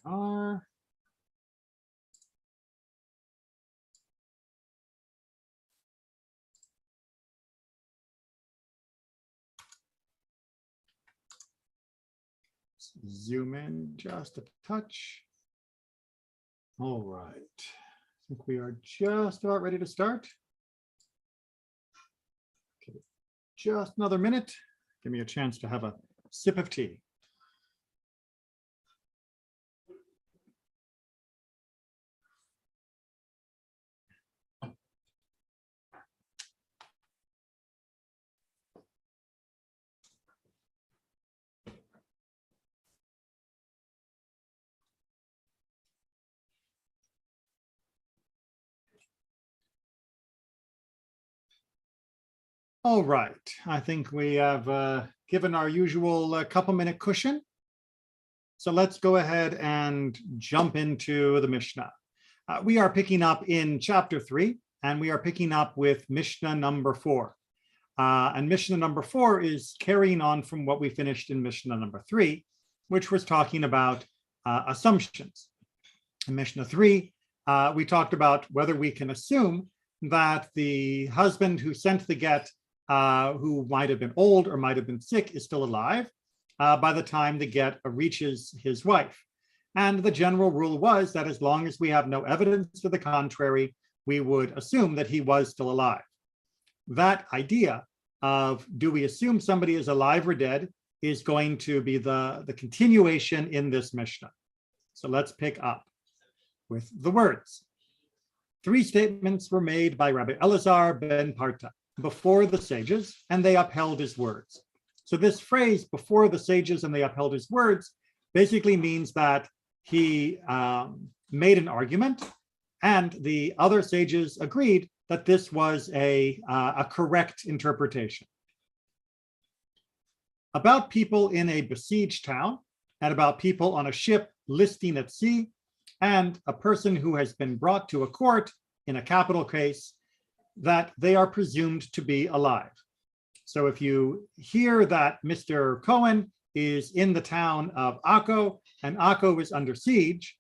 are. Zoom in just a touch. All right. I think we are just about ready to start. Okay. Just another minute. Give me a chance to have a sip of tea. All right, I think we have given our usual couple-minute cushion. So let's go ahead and jump into the Mishnah. We are picking up in chapter 3, and we are picking up with Mishnah number 4. And Mishnah number 4 is carrying on from what we finished in Mishnah number 3, which was talking about assumptions. In Mishnah 3, we talked about whether we can assume that the husband who sent the get, who might have been old or might have been sick, is still alive by the time the get reaches his wife. And the general rule was that as long as we have no evidence to the contrary, we would assume that he was still alive. That idea of do we assume somebody is alive or dead is going to be the continuation in this Mishnah. So let's pick up with the words. 3 statements were made by Rabbi Elazar ben Parta before the sages, and they upheld his words. So this phrase, before the sages and they upheld his words, basically means that he made an argument and the other sages agreed that this was a correct interpretation. About people in a besieged town, and about people on a ship listing at sea, and a person who has been brought to a court in a capital case, that they are presumed to be alive. So if you hear that Mr. Cohen is in the town of Akko and Akko is under siege,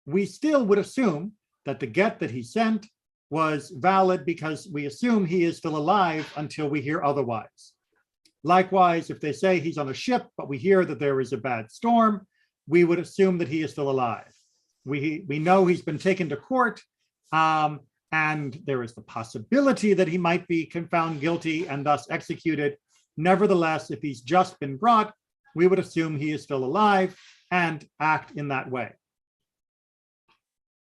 we still would assume that the get that he sent was valid because we assume he is still alive until we hear otherwise. Likewise, if they say he's on a ship, but we hear that there is a bad storm, we would assume that he is still alive. We know he's been taken to court, and there is the possibility that he might be found guilty and thus executed. Nevertheless, if he's just been brought, we would assume he is still alive and act in that way.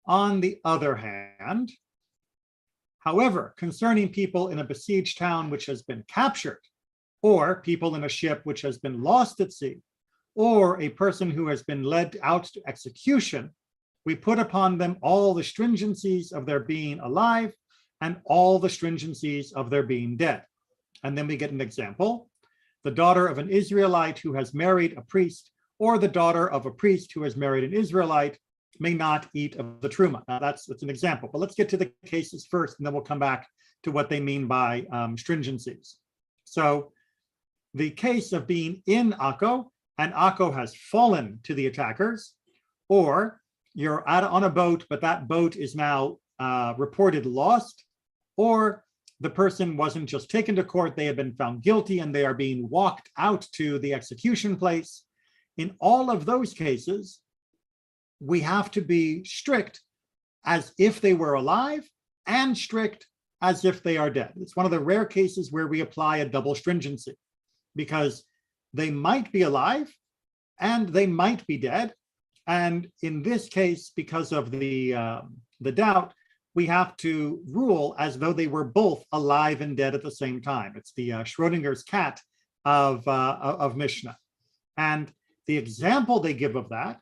On the other hand, however, concerning people in a besieged town which has been captured, or people in a ship which has been lost at sea, or a person who has been led out to execution, we put upon them all the stringencies of their being alive and all the stringencies of their being dead. And then we get an example. The daughter of an Israelite who has married a priest, or the daughter of a priest who has married an Israelite, may not eat of the truma. Now that's an example, but let's get to the cases first, and then we'll come back to what they mean by stringencies. So the case of being in Akko, and Akko has fallen to the attackers, or you're on a boat, but that boat is now reported lost, or the person wasn't just taken to court, they have been found guilty and they are being walked out to the execution place. In all of those cases, we have to be strict as if they were alive and strict as if they are dead. It's one of the rare cases where we apply a double stringency, because they might be alive and they might be dead. And in this case, because of the doubt, we have to rule as though they were both alive and dead at the same time. It's the Schrodinger's cat of Mishnah. And the example they give of that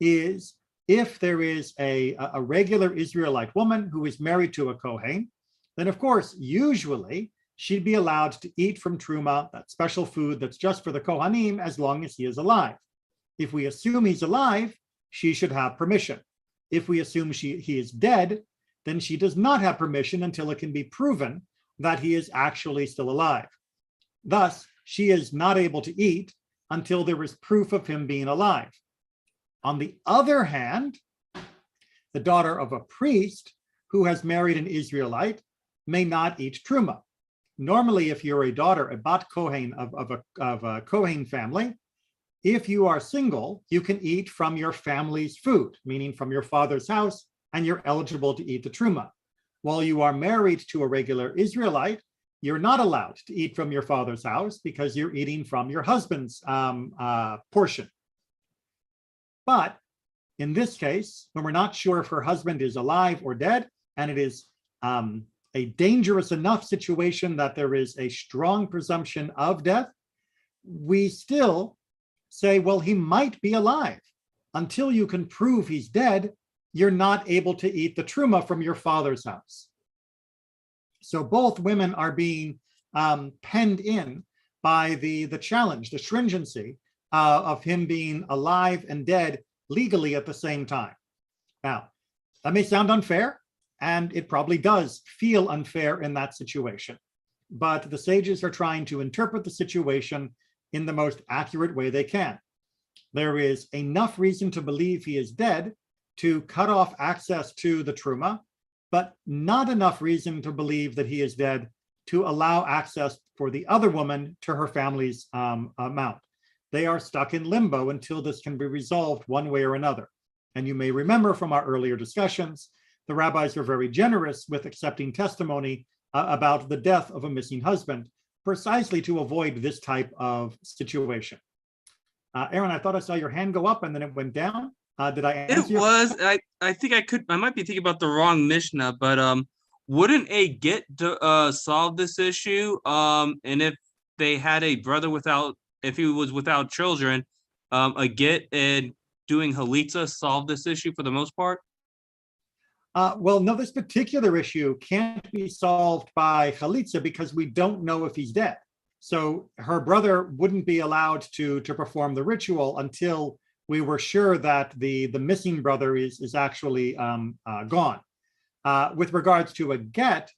is if there is a regular Israelite woman who is married to a Kohen, then of course, usually she'd be allowed to eat from truma, that special food that's just for the Kohanim, as long as he is alive. If we assume he's alive, she should have permission. If we assume he is dead, then she does not have permission until it can be proven that he is actually still alive. Thus, she is not able to eat until there is proof of him being alive. On the other hand, the daughter of a priest who has married an Israelite may not eat truma. Normally, if you're a daughter, a bat Kohen of a Kohen family, if you are single, you can eat from your family's food, meaning from your father's house, and you're eligible to eat the truma. While you are married to a regular Israelite, you're not allowed to eat from your father's house because you're eating from your husband's portion. But in this case, when we're not sure if her husband is alive or dead, and it is a dangerous enough situation that there is a strong presumption of death, we still say, well, he might be alive. Until you can prove he's dead, you're not able to eat the truma from your father's house. So both women are being penned in by the challenge, the stringency of him being alive and dead legally at the same time. Now, that may sound unfair, and it probably does feel unfair in that situation. But the sages are trying to interpret the situation in the most accurate way they can. There is enough reason to believe he is dead to cut off access to the truma, but not enough reason to believe that he is dead to allow access for the other woman to her family's amount. They are stuck in limbo until this can be resolved one way or another. And you may remember from our earlier discussions, the rabbis are very generous with accepting testimony about the death of a missing husband, precisely to avoid this type of situation. Aaron, I thought I saw your hand go up and then it went down. Did I answer? It was. I think I might be thinking about the wrong Mishnah, but wouldn't a get solve this issue? And if they had a brother if he was without children, a get and doing halitza solve this issue for the most part? Well, no, this particular issue can't be solved by chalitza because we don't know if he's dead. So her brother wouldn't be allowed to perform the ritual until we were sure that the missing brother is actually gone. With regards to a get,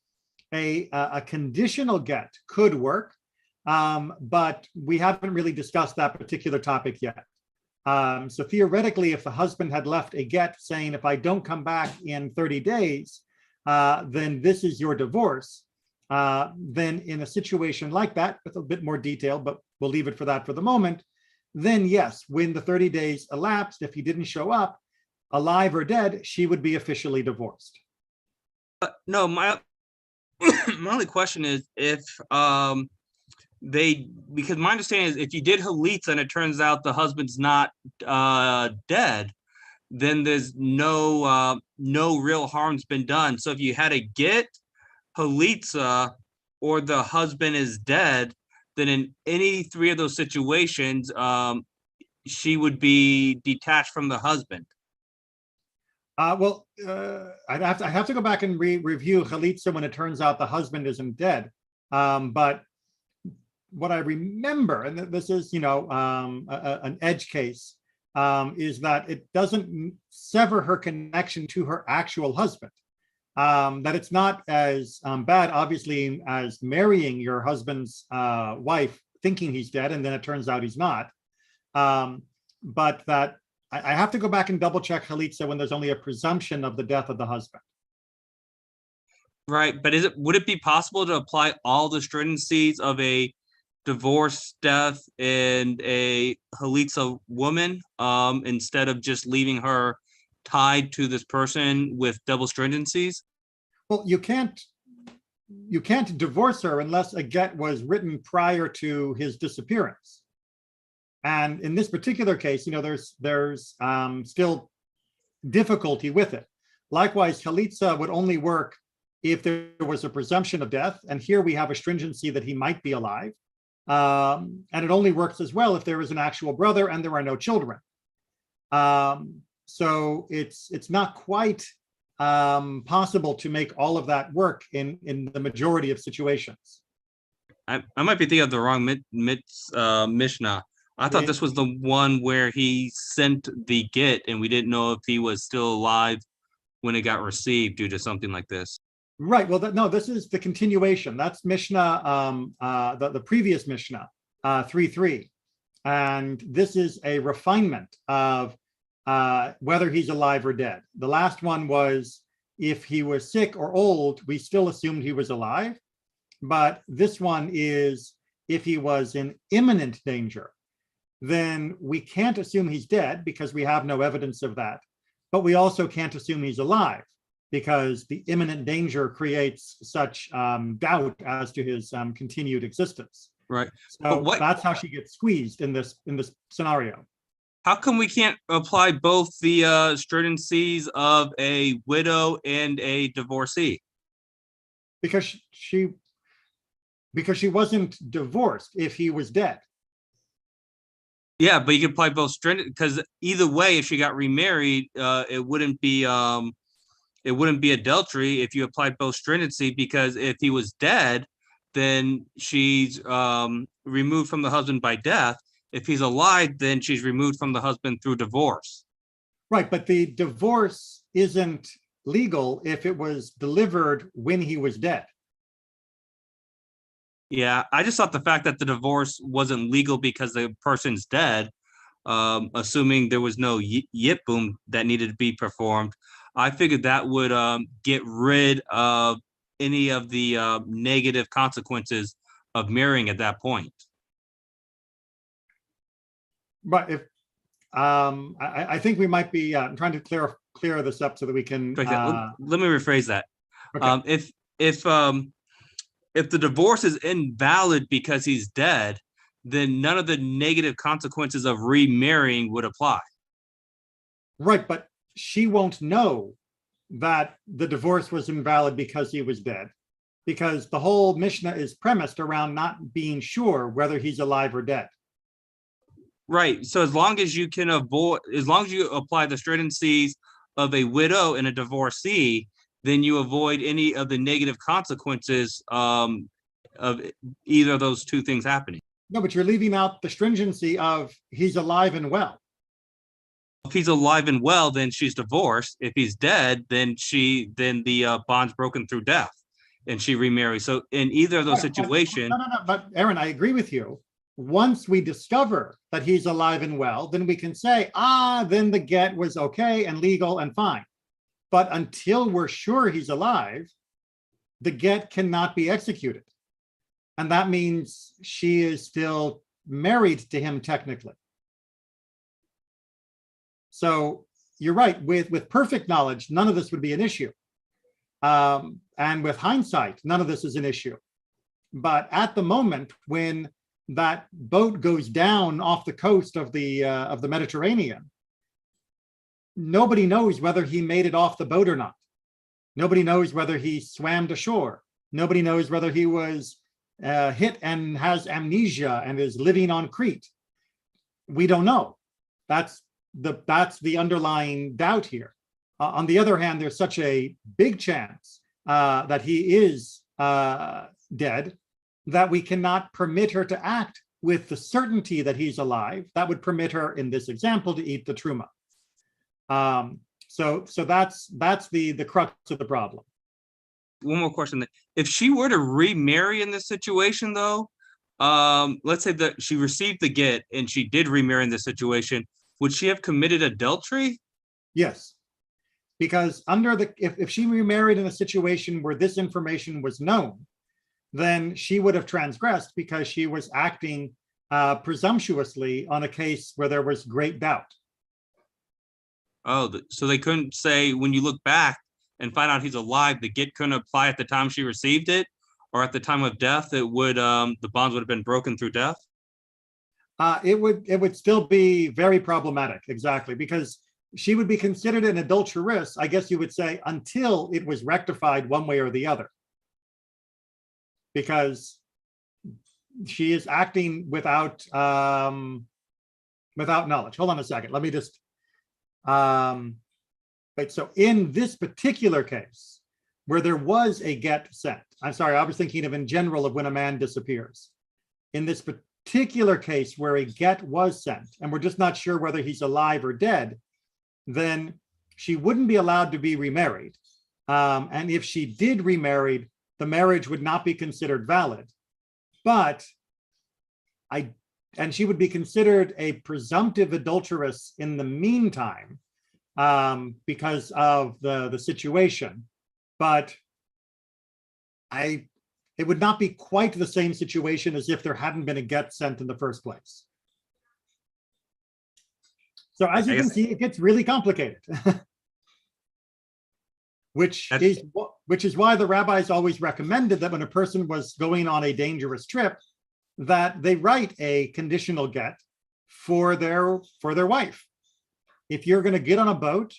a conditional get could work, but we haven't really discussed that particular topic yet. So theoretically, if the husband had left a get saying, if I don't come back in 30 days, then this is your divorce, then in a situation like that, with a bit more detail, but we'll leave it for that for the moment, then yes, when the 30 days elapsed, if he didn't show up, alive or dead, she would be officially divorced. No, my my only question is if because my understanding is if you did halitza and it turns out the husband's not dead, then there's no real harm's been done. So if you had a get halitza or the husband is dead, then in any three of those situations, she would be detached from the husband. I have to go back and review chalitza when it turns out the husband isn't dead. But what I remember, and this is, an edge case, is that it doesn't sever her connection to her actual husband. That it's not as bad, obviously, as marrying your husband's wife, thinking he's dead, and then it turns out he's not. But that I have to go back and double check chalitza when there's only a presumption of the death of the husband. Right, but would it be possible to apply all the stringencies of a divorce, death, and a halitza woman instead of just leaving her tied to this person with double stringencies? Well, you can't divorce her unless a get was written prior to his disappearance. And in this particular case, there's still difficulty with it. Likewise, chalitza would only work if there was a presumption of death. And here we have a stringency that he might be alive. And it only works as well if there is an actual brother and there are no children. So it's not quite possible to make all of that work in the majority of situations. I might be thinking of the wrong Mishnah. I thought this was the one where he sent the get and we didn't know if he was still alive when it got received due to something like this. Right. Well, no, this is the continuation. That's Mishnah, the previous Mishnah, 3:3. And this is a refinement of whether he's alive or dead. The last one was if he was sick or old, we still assumed he was alive. But this one is if he was in imminent danger, then we can't assume he's dead because we have no evidence of that. But we also can't assume he's alive because the imminent danger creates such doubt as to his continued existence. Right. So that's how she gets squeezed in this scenario. How come we can't apply both the stringencies of a widow and a divorcee? Because she wasn't divorced if he was dead. Yeah, but you can apply both stringent because either way, if she got remarried, it wouldn't be adultery if you applied both stringency, because if he was dead, then she's removed from the husband by death. If he's alive, then she's removed from the husband through divorce. Right, but the divorce isn't legal if it was delivered when he was dead. Yeah, I just thought the fact that the divorce wasn't legal because the person's dead, assuming there was no yip boom that needed to be performed, I figured that would get rid of any of the negative consequences of marrying at that point. But if I think we might be trying to clear this up so that we can. Let me rephrase that. Okay. If the divorce is invalid because he's dead, then none of the negative consequences of remarrying would apply. Right, but she won't know that the divorce was invalid because he was dead, because the whole Mishnah is premised around not being sure whether he's alive or dead. Right. So as long as you apply the stringencies of a widow and a divorcee, then you avoid any of the negative consequences of either of those two things happening. No, but you're leaving out the stringency of he's alive and well. If he's alive and well, then she's divorced. If he's dead, then the bond's broken through death, and she remarries. So in either of those situations, But Aaron, I agree with you. Once we discover that he's alive and well, then we can say, then the get was okay and legal and fine. But until we're sure he's alive, the get cannot be executed. And that means she is still married to him technically. So you're right, with perfect knowledge, none of this would be an issue. And with hindsight, none of this is an issue. But at the moment when that boat goes down off the coast of the Mediterranean, nobody knows whether he made it off the boat or not. Nobody knows whether he swam to shore. Nobody knows whether he was hit and has amnesia and is living on Crete. We don't know. That's the underlying doubt here. On the other hand, there's such a big chance that he is dead that we cannot permit her to act with the certainty that he's alive. That would permit her, in this example, to eat the truma. So that's the crux of the problem. One more question. If she were to remarry in this situation, though, let's say that she received the get and she did remarry in this situation, would she have committed adultery? Yes, because if she remarried in a situation where this information was known, then she would have transgressed because she was acting presumptuously on a case where there was great doubt. Oh, so they couldn't say when you look back and find out he's alive, the get couldn't apply at the time she received it, or at the time of death, it would the bonds would have been broken through death? It would still be very problematic, exactly, because she would be considered an adulteress, I guess you would say, until it was rectified one way or the other. Because she is acting without knowledge. Hold on a second. Let me just right. So in this particular case, where there was a get sent, I'm sorry, I was thinking of in general of when a man disappears. In this particular case where a get was sent, and we're just not sure whether he's alive or dead, then she wouldn't be allowed to be remarried. And if she did remarry, the marriage would not be considered valid. But and she would be considered a presumptive adulteress in the meantime, because of the situation. But it would not be quite the same situation as if there hadn't been a get sent in the first place. So as you can see, it gets really complicated. which is why the rabbis always recommended that when a person was going on a dangerous trip, that they write a conditional get for their wife. If you're going to get on a boat,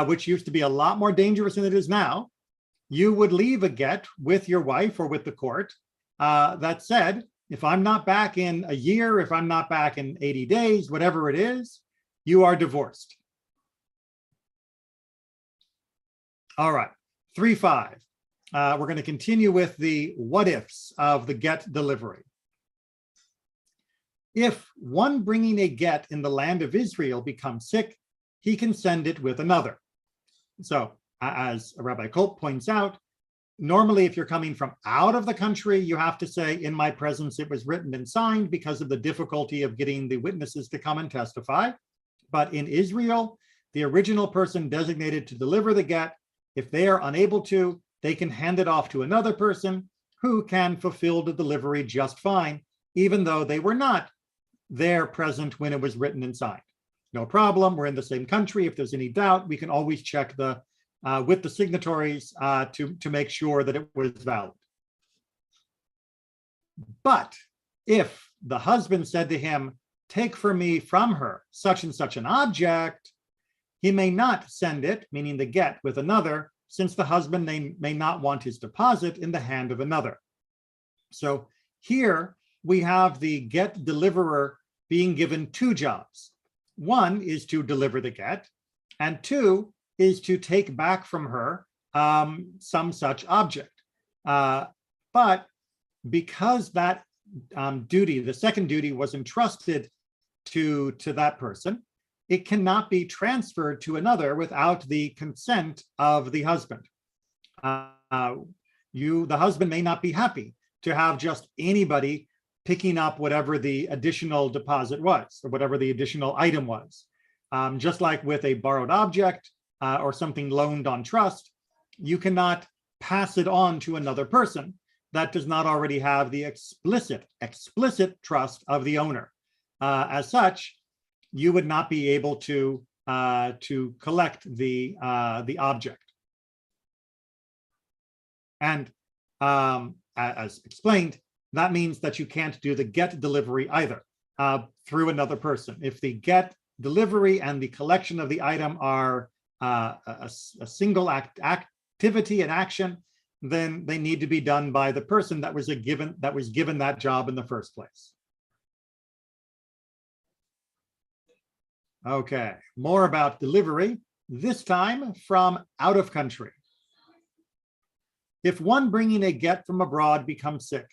which used to be a lot more dangerous than it is now, you would leave a get with your wife or with the court that said, if I'm not back in a year, if I'm not back in 80 days, whatever it is, you are divorced. All right, 3.5. We're going to continue with the what ifs of the get delivery. If one bringing a get in the land of Israel becomes sick, he can send it with another. So, as Rabbi Kolb points out, normally if you're coming from out of the country, you have to say, in my presence it was written and signed, because of the difficulty of getting the witnesses to come and testify. But in Israel, the original person designated to deliver the get, if they are unable to, they can hand it off to another person who can fulfill the delivery just fine, even though they were not there present when it was written and signed. No problem, we're in the same country. If there's any doubt, we can always check with the signatories to make sure that it was valid. But if the husband said to him, take for me from her such and such an object, he may not send it, meaning the get, with another, since the husband may not want his deposit in the hand of another. So here we have the get deliverer being given two jobs. One is to deliver the get, and two is to take back from her some such object. But because that duty, the second duty, was entrusted to that person, it cannot be transferred to another without the consent of the husband. The husband may not be happy to have just anybody picking up whatever the additional deposit was, or whatever the additional item was. Just like with a borrowed object or something loaned on trust, you cannot pass it on to another person that does not already have the explicit trust of the owner. As such, you would not be able to collect the object. And as explained, that means that you can't do the get delivery either through another person. If the get delivery and the collection of the item are a single activity and action, then they need to be done by the person that was given that job in the first place. Okay, more about delivery, this time from out of country. If one bringing a get from abroad becomes sick,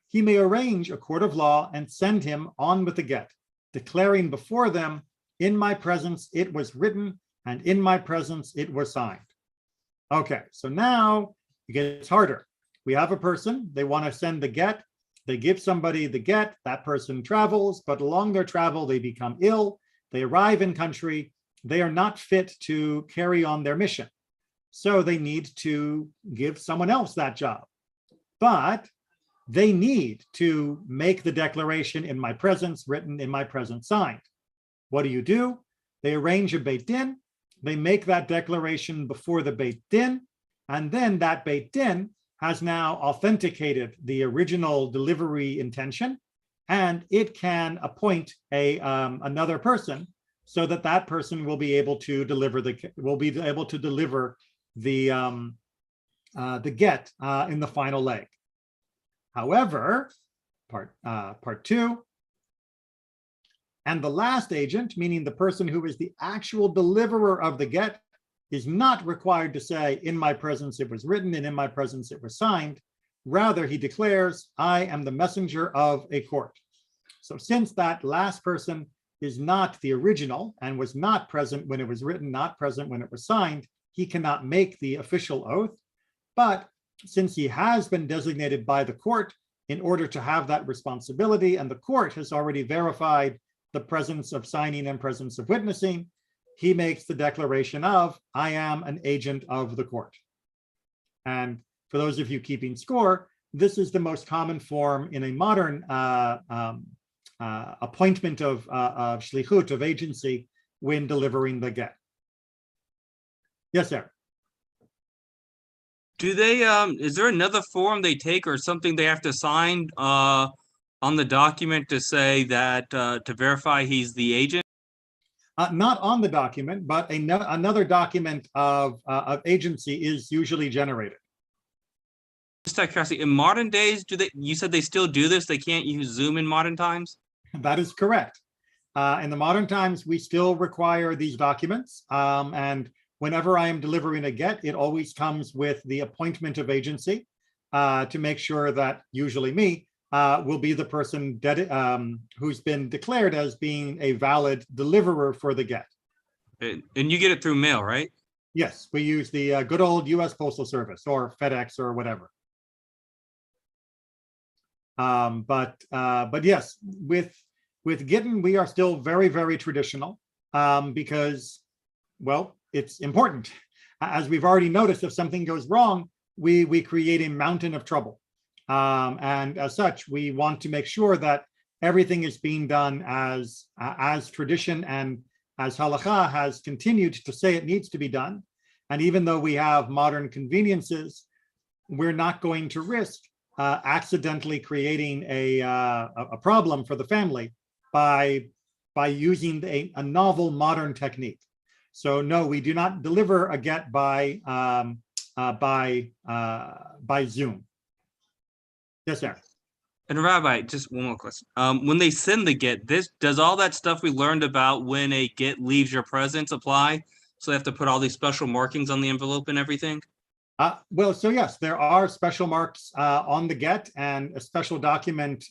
he may arrange a court of law and send him on with the get, declaring before them, in my presence it was written, and in my presence it was signed. Okay, so now it gets harder. We have a person, they want to send the get, they give somebody the get, that person travels, but along their travel they become ill, they arrive in country, they are not fit to carry on their mission. So they need to give someone else that job. But they need to make the declaration, in my presence, written, in my presence, signed. What do? They arrange a Beit Din, they make that declaration before the Beit Din, and then that Beit Din has now authenticated the original delivery intention, and it can appoint another person so that that person will be able to deliver the get in the final leg. However, part two, and the last agent, meaning the person who is the actual deliverer of the get, is not required to say, in my presence it was written and in my presence it was signed. Rather, he declares, I am the messenger of a court. So since that last person is not the original and was not present when it was written, not present when it was signed, he cannot make the official oath. But since he has been designated by the court in order to have that responsibility, and the court has already verified the presence of signing and presence of witnessing, he makes the declaration of, I am an agent of the court. And for those of you keeping score, this is the most common form in a modern appointment of shlichut, of agency, when delivering the get. Yes, sir. Do they, is there another form they take or something they have to sign on the document to say that, to verify he's the agent? Not on the document, but another document of agency is usually generated. Just out of curiosity, in modern days, you said they still do this? They can't use Zoom in modern times? That is correct. In the modern times, we still require these documents. And whenever I am delivering a get, it always comes with the appointment of agency to make sure that, usually me, will be the person who's been declared as being a valid deliverer for the get. And you get it through mail, right? Yes, we use the good old US Postal Service or FedEx or whatever. But yes, with Gittin, we are still very, very traditional because, well, it's important. As we've already noticed, if something goes wrong, we create a mountain of trouble. And as such, we want to make sure that everything is being done as tradition and as halakha has continued to say it needs to be done. And even though we have modern conveniences, we're not going to risk accidentally creating a problem for the family by using a novel modern technique. So no, we do not deliver a get by Zoom. Yes, sir. And Rabbi, just one more question. When they send the get, does all that stuff we learned about when a get leaves your presence apply? So they have to put all these special markings on the envelope and everything? Well, so yes, there are special marks on the get and a special document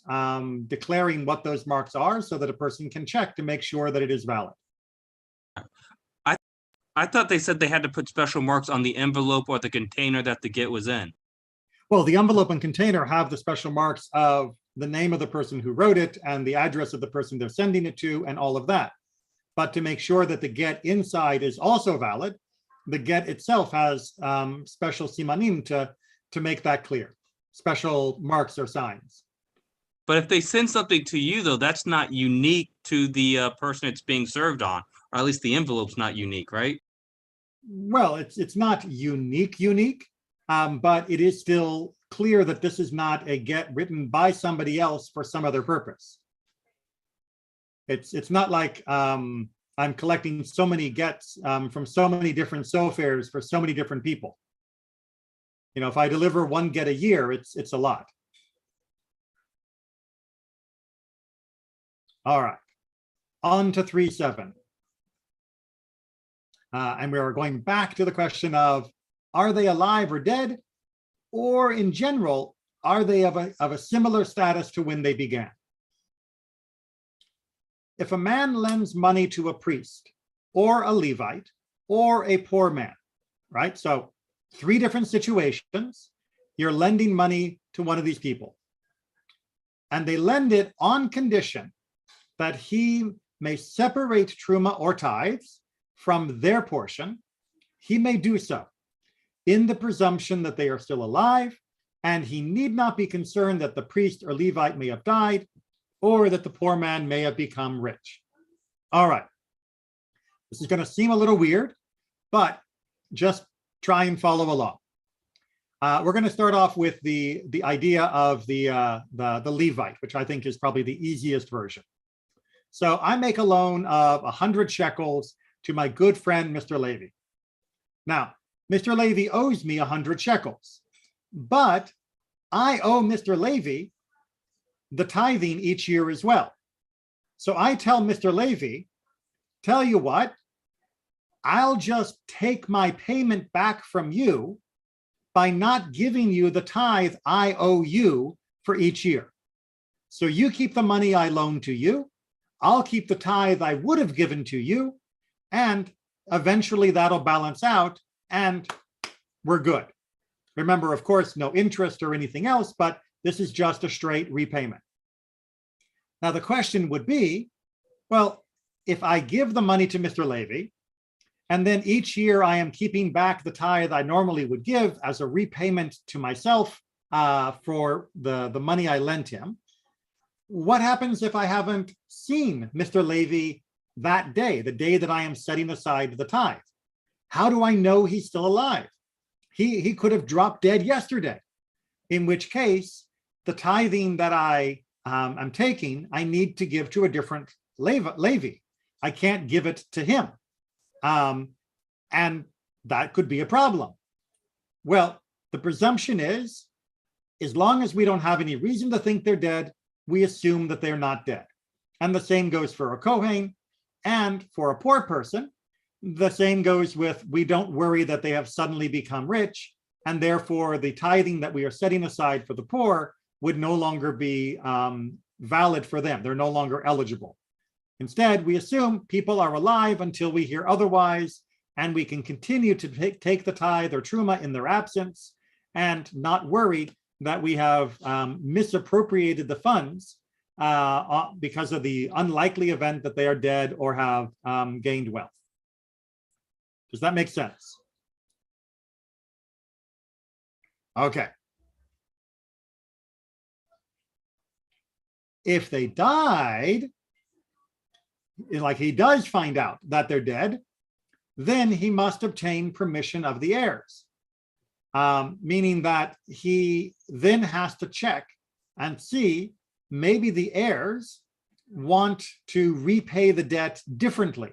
declaring what those marks are so that a person can check to make sure that it is valid. I thought they said they had to put special marks on the envelope or the container that the get was in. Well, the envelope and container have the special marks of the name of the person who wrote it and the address of the person they're sending it to and all of that. But to make sure that the get inside is also valid, the get itself has special simanim to make that clear, special marks or signs. But if they send something to you, though, that's not unique to the person it's being served on, or at least the envelope's not unique, right? Well, it's not unique, but it is still clear that this is not a get written by somebody else for some other purpose. It's not like I'm collecting so many gets from so many different sofairs for so many different people. You know, if I deliver one get a year, it's a lot. All right, on to 3.7. And we are going back to the question of, are they alive or dead? Or in general, are they of a similar status to when they began? If a man lends money to a priest or a Levite or a poor man, right? So 3 different situations, you're lending money to one of these people. And they lend it on condition that he may separate truma or tithes from their portion. He may do so in the presumption that they are still alive, and he need not be concerned that the priest or Levite may have died or that the poor man may have become rich. All right. This is going to seem a little weird, but just try and follow along. We're going to start off with the idea of the Levite, which I think is probably the easiest version. So I make a loan of 100 shekels to my good friend, Mr. Levy. Now, Mr. Levy owes me 100 shekels, but I owe Mr. Levy the tithing each year as well. So I tell Mr. Levy, tell you what, I'll just take my payment back from you by not giving you the tithe I owe you for each year. So you keep the money I loaned to you, I'll keep the tithe I would have given to you, and eventually that'll balance out and we're good. Remember, of course, no interest or anything else, but This is just a straight repayment. Now, the question would be, well, if I give the money to Mr. Levy, and then each year I am keeping back the tithe I normally would give as a repayment to myself for the money I lent him, what happens if I haven't seen Mr. Levy that day, the day that I am setting aside the tithe? How do I know he's still alive? He could have dropped dead yesterday, in which case the tithing that I am taking, I need to give to a different Levi. I can't give it to him. And that could be a problem. Well, the presumption is, as long as we don't have any reason to think they're dead, we assume that they're not dead. And the same goes for a Kohen, and for a poor person, the same goes with, we don't worry that they have suddenly become rich, and therefore the tithing that we are setting aside for the poor would no longer be valid for them. They're no longer eligible. Instead, we assume people are alive until we hear otherwise, and we can continue to take the tithe or truma in their absence and not worry that we have misappropriated the funds because of the unlikely event that they are dead or have gained wealth. Does that make sense? Okay. If they died, like he does find out that they're dead, then he must obtain permission of the heirs, meaning that he then has to check and see maybe the heirs want to repay the debt differently.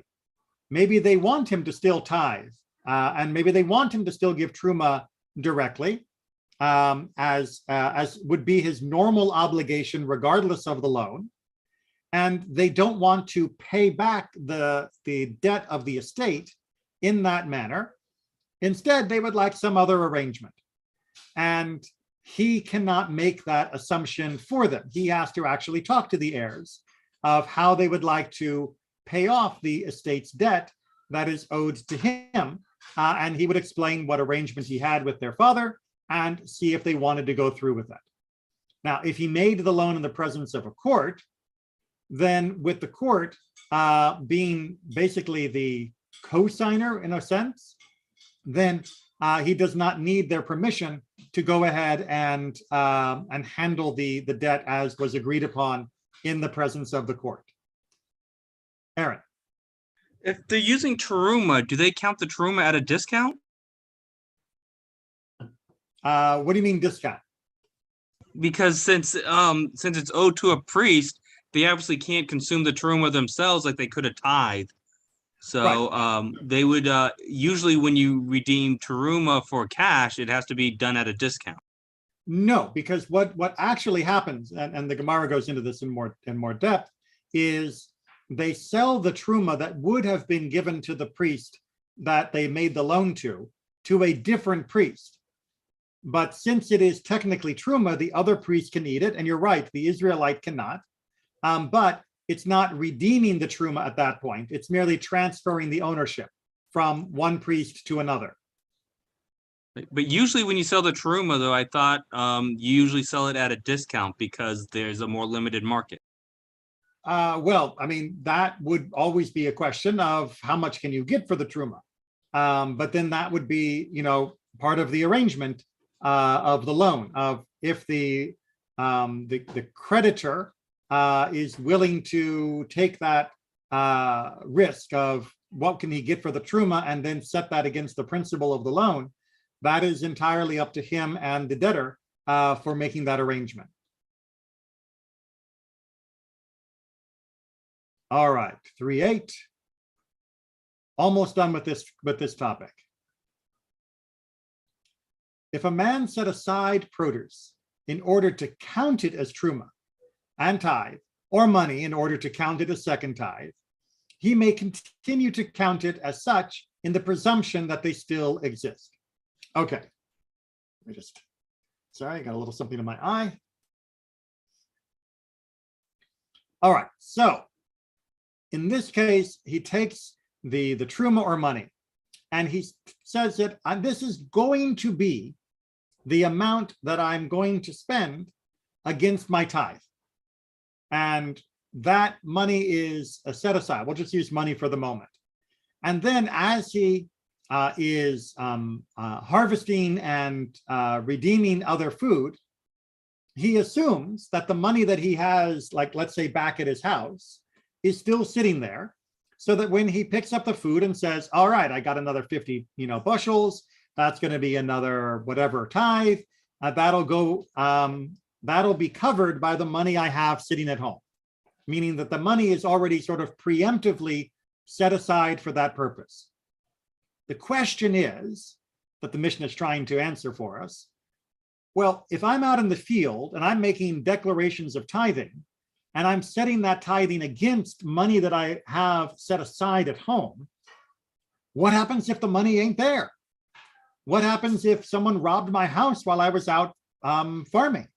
Maybe they want him to still tithe, and maybe they want him to still give truma directly, as would be his normal obligation regardless of the loan. And they don't want to pay back the debt of the estate in that manner. Instead, they would like some other arrangement. And he cannot make that assumption for them. He has to actually talk to the heirs of how they would like to pay off the estate's debt that is owed to him. And he would explain what arrangement he had with their father and see if they wanted to go through with that. Now, if he made the loan in the presence of a court, then with the court being basically the co-signer in a sense, then he does not need their permission to go ahead and handle the debt as was agreed upon in the presence of the court. Aaron. If they're using teruma, do they count the teruma at a discount? What do you mean discount? Because since it's owed to a priest, they obviously can't consume the teruma themselves like they could a tithe. So right. They would usually, when you redeem teruma for cash, it has to be done at a discount. No, because what actually happens, and the Gemara goes into this in more depth, is they sell the truma that would have been given to the priest that they made the loan to a different priest. But since it is technically truma, the other priest can eat it, and you're right, the Israelite cannot. But it's not redeeming the truma at that point. It's merely transferring the ownership from one priest to another. But usually when you sell the teruma, though, I thought you usually sell it at a discount because there's a more limited market. Well, I mean, that would always be a question of how much can you get for the truma. But then that would be, part of the arrangement of the loan, of if the creditor is willing to take that risk of what can he get for the truma and then set that against the principal of the loan, that is entirely up to him and the debtor for making that arrangement. All right, 3.8. Almost done with this topic. If a man set aside produce in order to count it as truma and tithe, or money in order to count it as second tithe, he may continue to count it as such in the presumption that they still exist. Okay, sorry, I got a little something in my eye. All right, so in this case, he takes the truma or money, and he says that this is going to be the amount that I'm going to spend against my tithe. And that money is set aside. We'll just use money for the moment. And then as he is harvesting and redeeming other food, he assumes that the money that he has, like let's say back at his house, is still sitting there, so that when he picks up the food and says, all right, I got another 50 bushels, that's going to be another whatever tithe, that'll be covered by the money I have sitting at home, meaning that the money is already sort of preemptively set aside for that purpose. The question is, that the Mishnah is trying to answer for us, well, if I'm out in the field and I'm making declarations of tithing, and I'm setting that tithing against money that I have set aside at home, what happens if the money ain't there? What happens if someone robbed my house while I was out farming?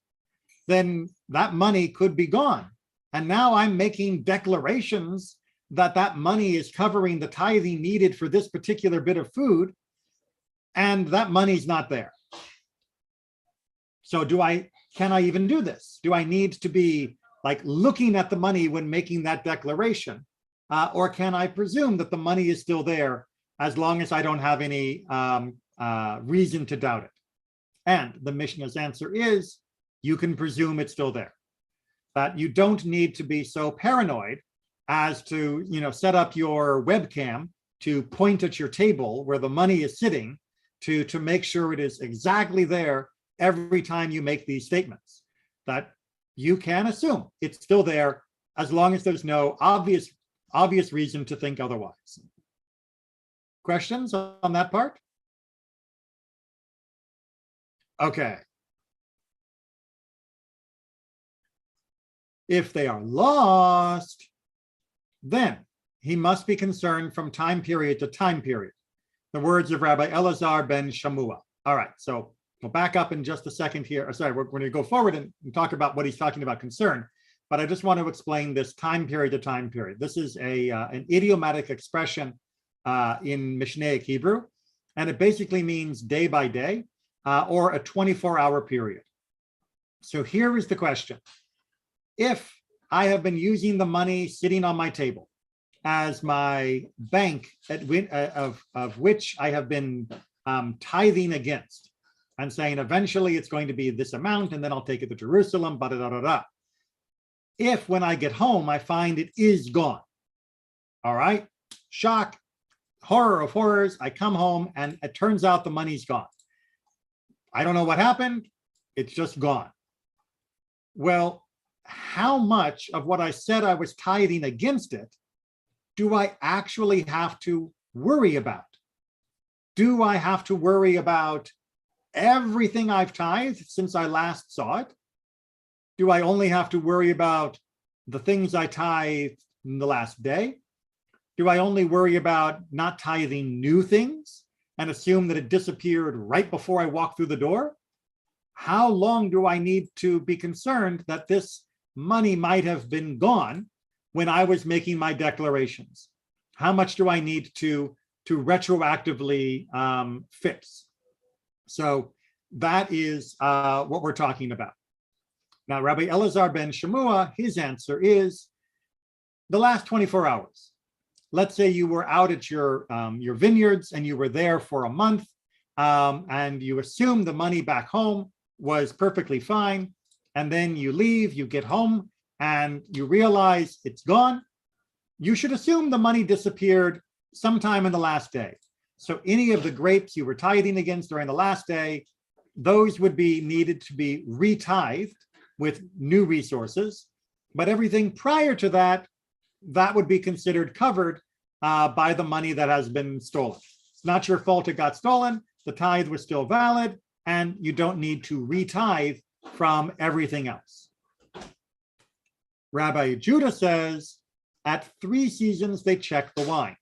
Then that money could be gone. And now I'm making declarations that that money is covering the tithing needed for this particular bit of food, and that money's not there. So can I even do this? Do I need to be like looking at the money when making that declaration? Or can I presume that the money is still there as long as I don't have any reason to doubt it? And the Mishnah's answer is, you can presume it's still there. That you don't need to be so paranoid as to set up your webcam to point at your table where the money is sitting to make sure it is exactly there every time you make these statements. That you can assume it's still there as long as there's no obvious reason to think otherwise. Questions on that part? Okay. If they are lost, then he must be concerned from time period to time period. The words of Rabbi Elazar ben Shamua. All right, so we'll back up in just a second here. Sorry, we're going to go forward and talk about what he's talking about concern, but I just want to explain this time period to time period. This is an idiomatic expression in Mishnaic Hebrew, and it basically means day by day or a 24-hour period. So here is the question. If I have been using the money sitting on my table as my bank of which I have been tithing against, and saying eventually it's going to be this amount and then I'll take it to Jerusalem, if when I get home I find it is gone, all right, shock, horror of horrors, I come home and it turns out the money's gone. I don't know what happened, it's just gone. Well, how much of what I said I was tithing against it do I actually have to worry about? Do I have to worry about everything I've tithed since I last saw it? Do I only have to worry about the things I tithed in the last day? Do I only worry about not tithing new things and assume that it disappeared right before I walked through the door? How long do I need to be concerned that this money might have been gone when I was making my declarations? How much do I need to retroactively fix? So that is what we're talking about. Now, Rabbi Elazar ben Shamua, his answer is the last 24 hours. Let's say you were out at your vineyards and you were there for a month and you assume the money back home was perfectly fine. And then you leave, you get home and you realize it's gone. You should assume the money disappeared sometime in the last day. So any of the grapes you were tithing against during the last day, those would be needed to be retithed with new resources. But everything prior to that, that would be considered covered by the money that has been stolen. It's not your fault it got stolen. The tithe was still valid, and you don't need to retithe from everything else. Rabbi Judah says, at 3 seasons, they check the wine.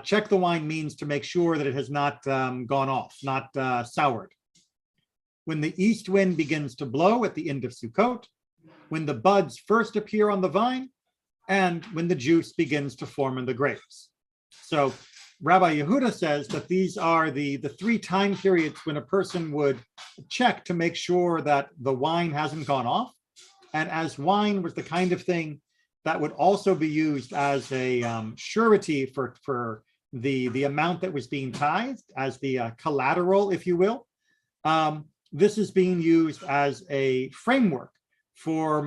Check the wine means to make sure that it has not gone off, not soured. When the east wind begins to blow at the end of Sukkot, when the buds first appear on the vine, and when the juice begins to form in the grapes. So Rabbi Yehuda says that these are the 3 time periods when a person would check to make sure that the wine hasn't gone off. And as wine was the kind of thing that would also be used as a surety for the amount that was being tithed, as the collateral, if you will. This is being used as a framework for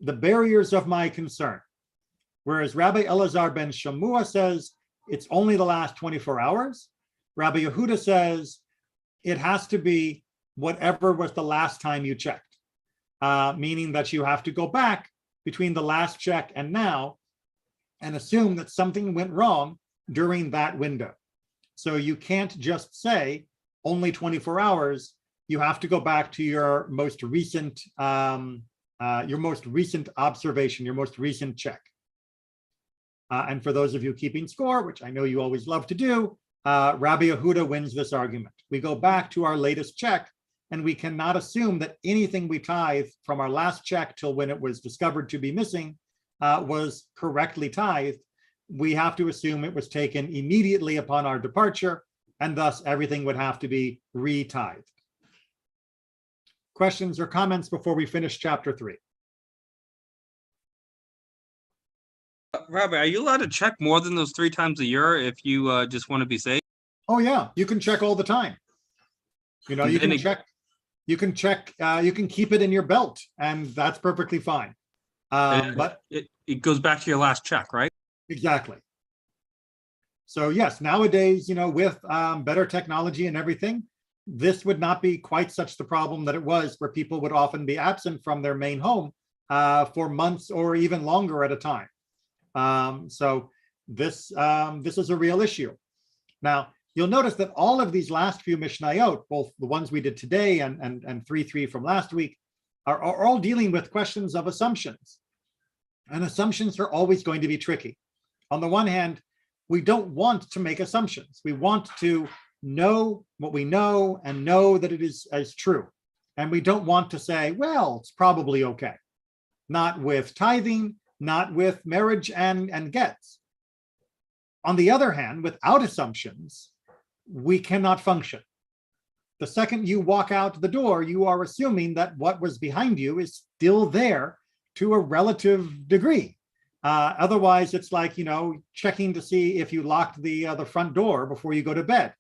the barriers of my concern. Whereas Rabbi Elazar ben Shamua says it's only the last 24 hours. Rabbi Yehuda says it has to be whatever was the last time you checked, meaning that you have to go back between the last check and now and assume that something went wrong during that window. So you can't just say only 24 hours. You have to go back to your most recent observation, your most recent check. And for those of you keeping score, which I know you always love to do, Rabbi Yehuda wins this argument. We go back to our latest check, and we cannot assume that anything we tithe from our last check till when it was discovered to be missing was correctly tithed. We have to assume it was taken immediately upon our departure, and thus everything would have to be re-tithed. Questions or comments before we finish chapter 3? Rabbi, are you allowed to check more than those 3 times a year if you just want to be safe? Oh yeah, you can check all the time. You know, you can check, you can keep it in your belt, and that's perfectly fine. But it goes back to your last check, right? Exactly. So yes, nowadays, you know, with better technology and everything, this would not be quite such the problem that it was, where people would often be absent from their main home for months or even longer at a time. So this is a real issue. Now, you'll notice that all of these last few Mishnayot, both the ones we did today and 3.3 from last week, are all dealing with questions of assumptions. And assumptions are always going to be tricky. On the one hand, we don't want to make assumptions. We want to know what we know and know that it is as true. And we don't want to say, well, it's probably okay. Not with tithing, not with marriage and gets. On the other hand, without assumptions, we cannot function. The second you walk out the door, you are assuming that what was behind you is still there to a relative degree. Otherwise, it's like, you know, checking to see if you locked the front door before you go to bed.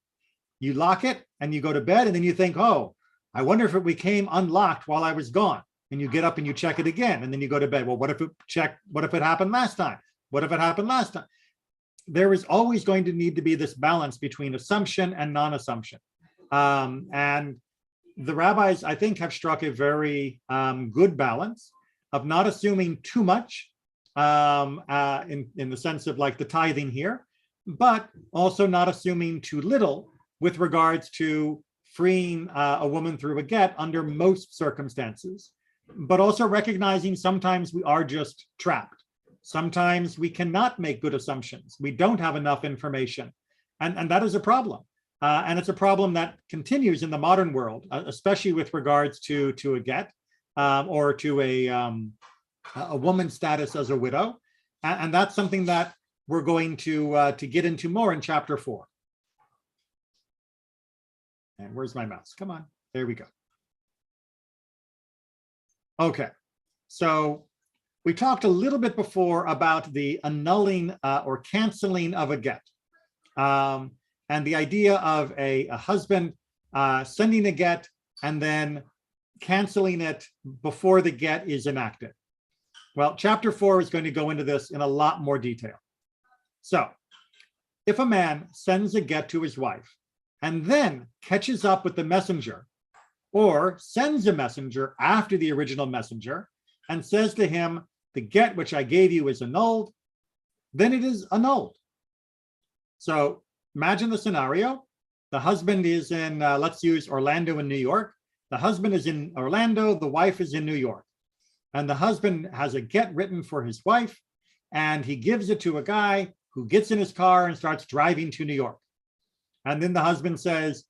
You lock it and you go to bed, and then you think, oh, I wonder if it became unlocked while I was gone. And you get up and you check it again, and then you go to bed. Well, what if it happened last time? What if it happened last time? There is always going to need to be this balance between assumption and non-assumption. And the rabbis, I think, have struck a very good balance of not assuming too much in the sense of like the tithing here, but also not assuming too little with regards to freeing a woman through a get under most circumstances, but also recognizing sometimes we are just trapped. Sometimes we cannot make good assumptions. We don't have enough information. And that is a problem. And it's a problem that continues in the modern world, especially with regards to a get or to a woman's status as a widow. And that's something that we're going to get into more in chapter 4. And where's my mouse? Come on, there we go. Okay, so we talked a little bit before about the annulling or canceling of a get. And the idea of a husband sending a get and then canceling it before the get is enacted. Well, chapter 4 is going to go into this in a lot more detail. So if a man sends a get to his wife and then catches up with the messenger, or sends a messenger after the original messenger and says to him, the get which I gave you is annulled, then it is annulled. So imagine the scenario. The husband is in, let's use Orlando in New York. The husband is in Orlando, the wife is in New York. And the husband has a get written for his wife, and he gives it to a guy who gets in his car and starts driving to New York. And then the husband says,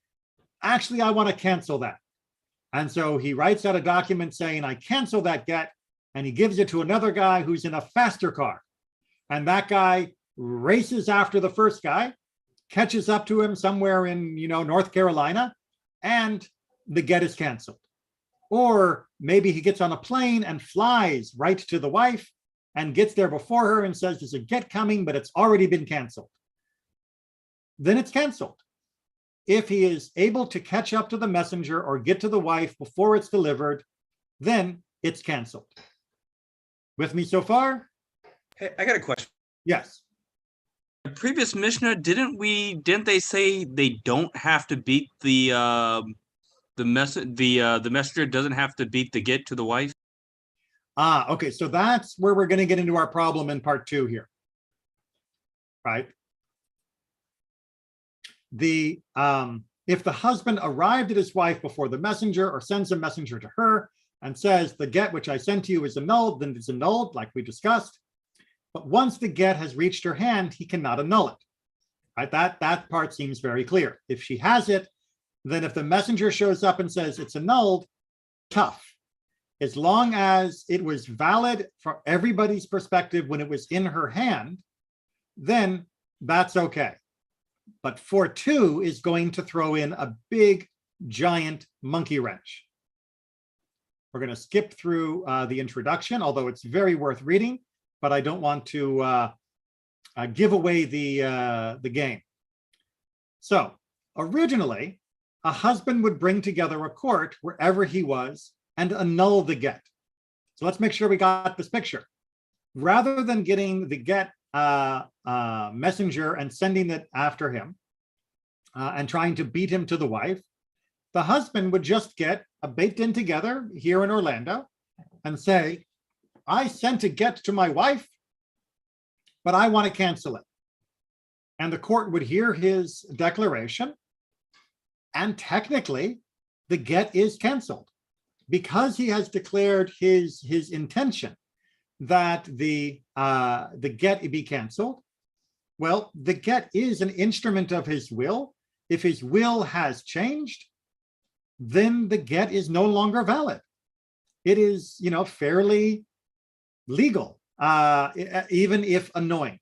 actually, I want to cancel that. And so he writes out a document saying, I cancel that get, and he gives it to another guy who's in a faster car. And that guy races after the first guy, catches up to him somewhere in, North Carolina, and the get is canceled. Or maybe he gets on a plane and flies right to the wife and gets there before her and says, there's a get coming, but it's already been canceled. Then it's canceled. If he is able to catch up to the messenger or get to the wife before it's delivered, then it's canceled. With me so far? Hey, I got a question. Yes. The previous Mishnah, didn't they say they don't have to beat the messenger doesn't have to beat the get to the wife? Okay, so that's where we're going to get into our problem in part 2 here, right? If the husband arrived at his wife before the messenger or sends a messenger to her and says, the get which I sent to you is annulled, then it's annulled, like we discussed. But once the get has reached her hand, he cannot annul it, right? That part seems very clear. If she has it, then if the messenger shows up and says it's annulled, tough. As long as it was valid from everybody's perspective when it was in her hand, then that's okay. But 4.2 is going to throw in a big, giant monkey wrench. We're going to skip through the introduction, although it's very worth reading, but I don't want to give away the game. So originally, a husband would bring together a court wherever he was and annul the get. So let's make sure we got this picture. Rather than getting the get messenger and sending it after him and trying to beat him to the wife, the husband would just get a Beit Din together here in Orlando and say, I sent a get to my wife, but I want to cancel it. And the court would hear his declaration, and technically the get is canceled because he has declared his intention that the get be canceled. Well, the get is an instrument of his will. If his will has changed, then the get is no longer valid. It is, fairly legal, even if annoying.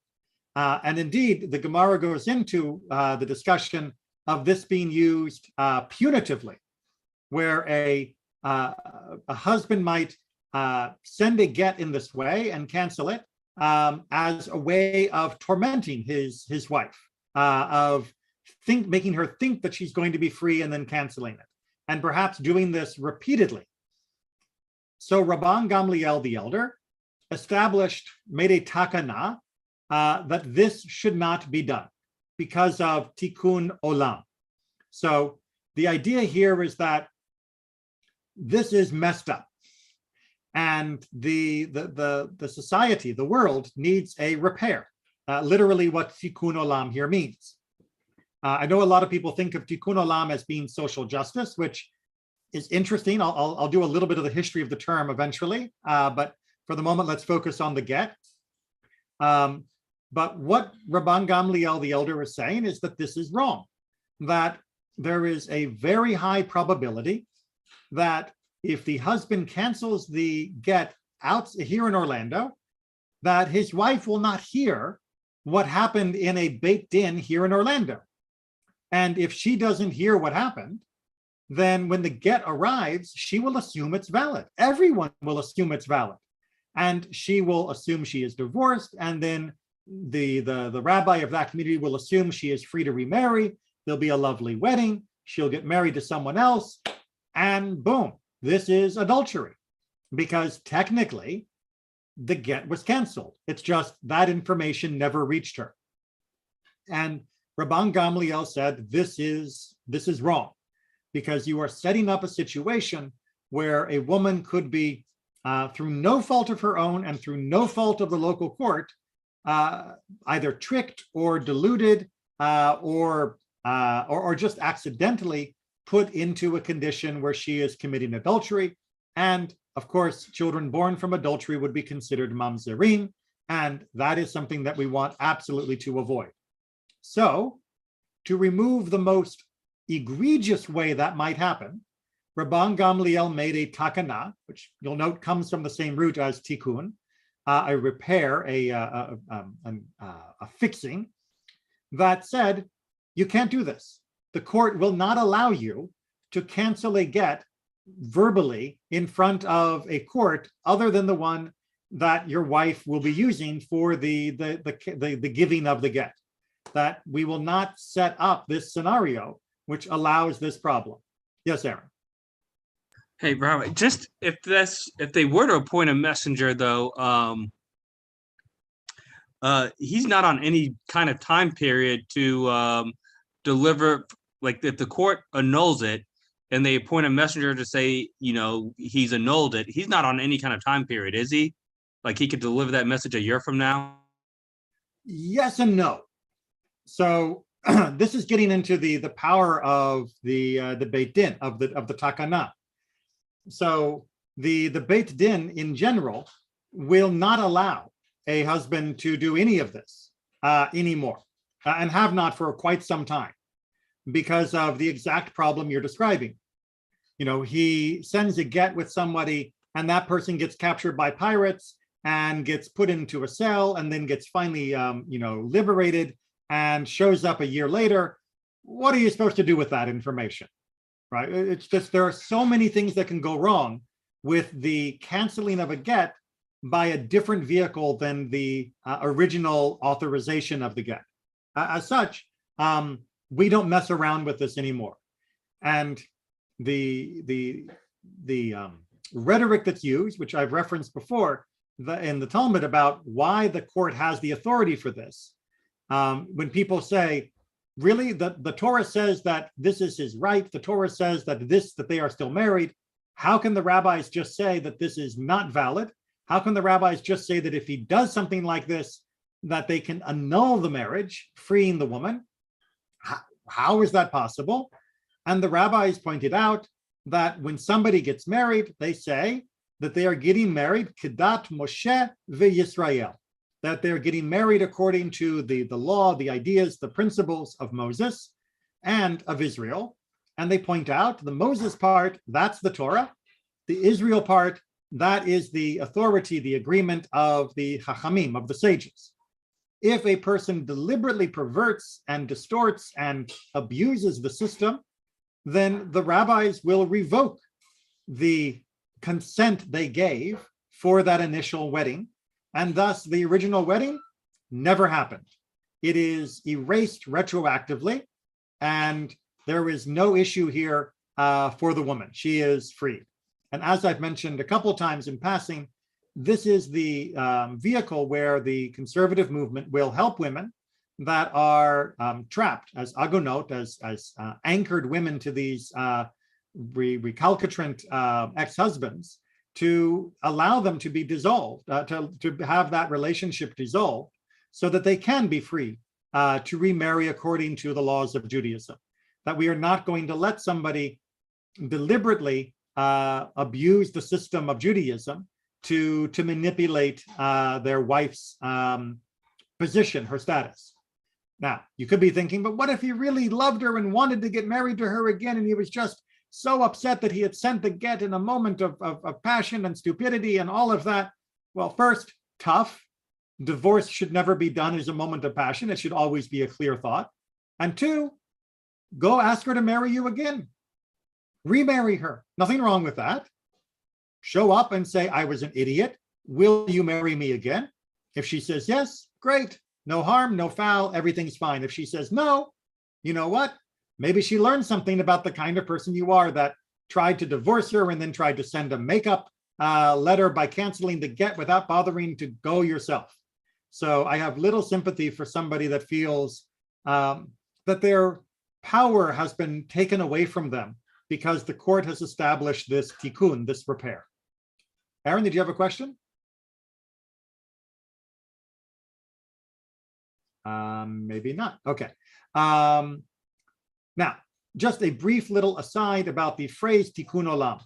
And indeed, the Gemara goes into the discussion of this being used punitively, where a husband might send a get in this way and cancel it as a way of tormenting his wife, of making her think that she's going to be free and then canceling it, and perhaps doing this repeatedly. So Rabban Gamliel the elder made a takana that this should not be done because of tikkun olam. So the idea here is that this is messed up, and the society, the world, needs a repair. Literally, what tikkun olam here means. I know a lot of people think of tikkun olam as being social justice, which is interesting. I'll do a little bit of the history of the term eventually, but for the moment, let's focus on the get. But what Rabban Gamliel the elder is saying is that this is wrong, that there is a very high probability that if the husband cancels the get out here in Orlando, that his wife will not hear what happened in a Beit Din here in Orlando. And if she doesn't hear what happened, then when the get arrives, she will assume it's valid. Everyone will assume it's valid. And she will assume she is divorced, and then the rabbi of that community will assume she is free to remarry. There'll be a lovely wedding. She'll get married to someone else, and boom, this is adultery, because technically the get was canceled. It's just that information never reached her. And Rabban Gamliel said, this is wrong, because you are setting up a situation where a woman could be, through no fault of her own and through no fault of the local court, either tricked or deluded or just accidentally put into a condition where she is committing adultery. And of course, children born from adultery would be considered mamzerim, and that is something that we want absolutely to avoid. So, to remove the most egregious way that might happen, Rabban Gamliel made a takana, which you'll note comes from the same root as tikkun, a repair, a fixing, that said, you can't do this. The court will not allow you to cancel a get verbally in front of a court other than the one that your wife will be using for the giving of the get. That we will not set up this scenario which allows this problem. Yes, Aaron. Hey, Robert, just if they were to appoint a messenger, though, he's not on any kind of time period to deliver. Like if the court annuls it and they appoint a messenger to say, he's annulled it, he's not on any kind of time period, is he? Like he could deliver that message a year from now? Yes and no. So this is getting into the power of the Beit Din, of the Takana. So the Beit Din in general will not allow a husband to do any of this anymore, and have not for quite some time, because of the exact problem you're describing. He sends a get with somebody, and that person gets captured by pirates and gets put into a cell, and then gets finally, liberated and shows up a year later. What are you supposed to do with that information, right? It's just, there are so many things that can go wrong with the canceling of a get by a different vehicle than the original authorization of the get. As such, we don't mess around with this anymore. And the rhetoric that's used, which I've referenced before in the Talmud about why the court has the authority for this, when people say, really, the Torah says that this is his right, the Torah says that they are still married, how can the rabbis just say that this is not valid? How can the rabbis just say that if he does something like this, that they can annul the marriage, freeing the woman? How is that possible? And the rabbis pointed out that when somebody gets married, they say that they are getting married kedat Moshe veYisrael, that they're getting married according to the law, the ideas, the principles of Moses and of Israel. And they point out the Moses part, that's the Torah. The Israel part, that is the authority, the agreement of the Chachamim, of the sages. If a person deliberately perverts and distorts and abuses the system, then the rabbis will revoke the consent they gave for that initial wedding, and thus the original wedding never happened. It is erased retroactively, and there is no issue here for the woman. She is freed. And as I've mentioned a couple times in passing, this is the vehicle where the conservative movement will help women that are trapped as agonot, as anchored women to these recalcitrant ex-husbands, to allow them to be dissolved, to have that relationship dissolved, so that they can be free to remarry according to the laws of Judaism. That we are not going to let somebody deliberately abuse the system of Judaism to manipulate their wife's position, her status. Now, you could be thinking, but what if he really loved her and wanted to get married to her again, and he was just so upset that he had sent the get in a moment of passion and stupidity and all of that? Well, first, tough. Divorce should never be done as a moment of passion. It should always be a clear thought. And two, go ask her to marry you again. Remarry her. Nothing wrong with that. Show up and say, I was an idiot. Will you marry me again? If she says yes, great. No harm, no foul, everything's fine. If she says no, you know what? Maybe she learned something about the kind of person you are that tried to divorce her and then tried to send a makeup letter by canceling the get without bothering to go yourself. So I have little sympathy for somebody that feels that their power has been taken away from them because the court has established this tikkun, this repair. Aaron, did you have a question? Maybe not. Okay. Now, just a brief little aside about the phrase tikkun olam.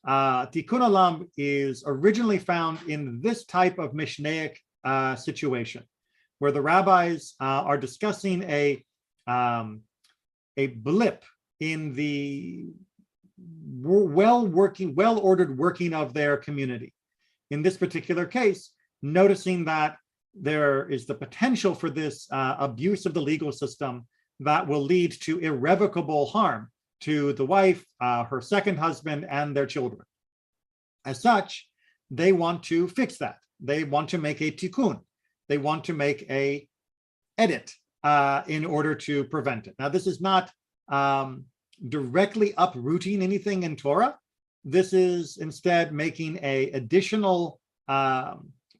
Tikkun olam is originally found in this type of Mishnaic situation, where the rabbis are discussing a blip in the well-ordered working of their community. In this particular case, noticing that there is the potential for this abuse of the legal system that will lead to irrevocable harm to the wife, her second husband, and their children. As such, they want to fix that. They want to make a tikkun. They want to make a edit in order to prevent it. Now, this is not directly uprooting anything in Torah. This is instead making a additional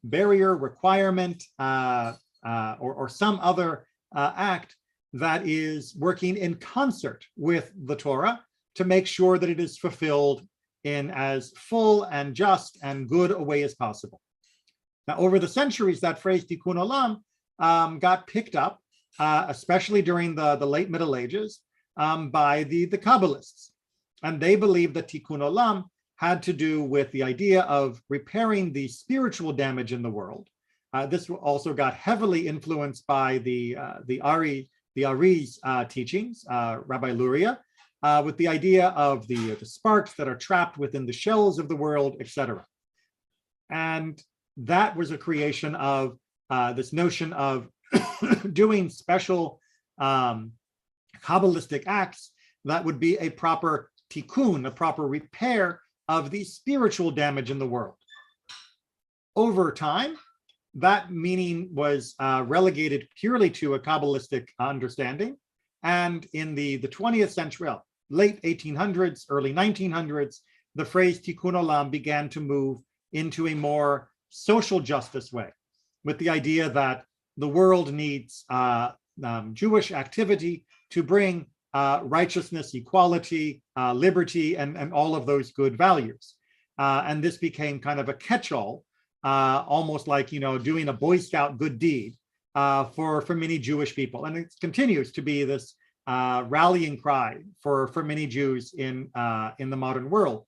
barrier, requirement, or some other act that is working in concert with the Torah to make sure that it is fulfilled in as full and just and good a way as possible. Now, over the centuries, that phrase tikkun olam got picked up, especially during the late Middle Ages, by the Kabbalists. And they believed that tikkun olam had to do with the idea of repairing the spiritual damage in the world. This also got heavily influenced by the Ari's teachings, Rabbi Luria, with the idea of the sparks that are trapped within the shells of the world, etc. And that was a creation of this notion of doing special Kabbalistic acts that would be a proper tikkun, a proper repair of the spiritual damage in the world. Over time, that meaning was relegated purely to a Kabbalistic understanding. And in the 20th century, well, late 1800s, early 1900s, the phrase tikkun olam began to move into a more social justice way, with the idea that the world needs Jewish activity to bring righteousness, equality, liberty, and all of those good values. And this became kind of a catch-all, almost like, doing a Boy Scout good deed for many Jewish people. And it continues to be this rallying cry for many Jews in the modern world.